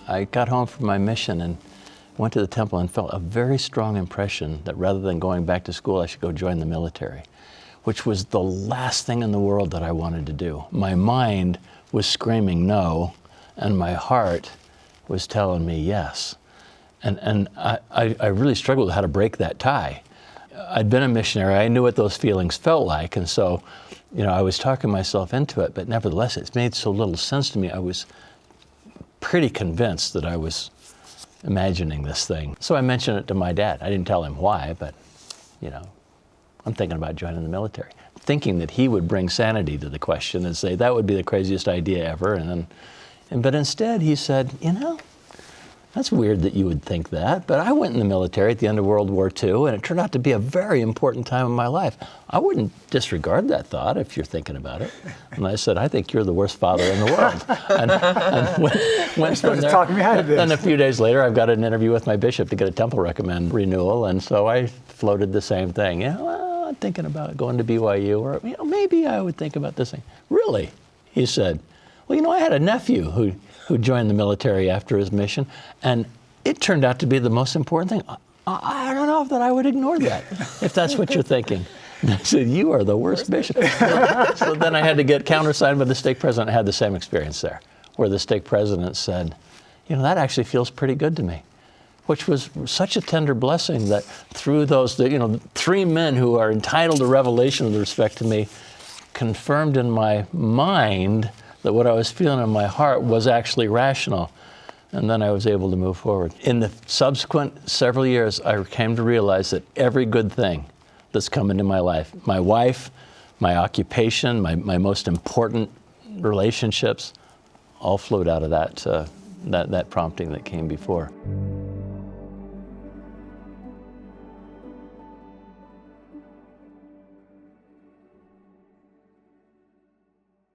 I got home from my mission and went to the temple and felt a very strong impression that rather than going back to school, I should go join the military, which was the last thing in the world that I wanted to do. My mind was screaming no, and my heart was telling me yes. And I really struggled with how to break that tie. I'd been a missionary, I knew what those feelings felt like, and so, I was talking myself into it, but nevertheless, it made so little sense to me. I was pretty convinced that I was imagining this thing. So I mentioned it to my dad. I didn't tell him why, but, I'm thinking about joining the military, thinking that he would bring sanity to the question and say, that would be the craziest idea ever. But instead he said, that's weird that you would think that, but I went in the military at the end of World War II, and it turned out to be a very important time in my life. I wouldn't disregard that thought if you're thinking about it. And I said, I think you're the worst father in the world. and went from there. Talk me out of this. And a few days later, I've got an interview with my bishop to get a temple recommend renewal, and so I floated the same thing. I'm thinking about going to BYU, or maybe I would think about this thing. Really? He said, well, I had a nephew who joined the military after his mission, and it turned out to be the most important thing. I don't know that I would ignore that, if that's what you're thinking. And I said, you are the worst bishop. So then I had to get countersigned by the stake president. I had the same experience there, where the stake president said, that actually feels pretty good to me, which was such a tender blessing that through those, three men who are entitled to revelation with respect to me, confirmed in my mind that what I was feeling in my heart was actually rational. And then I was able to move forward. In the subsequent several years, I came to realize that every good thing that's come into my life, my wife, my occupation, my most important relationships, all flowed out of that prompting that came before.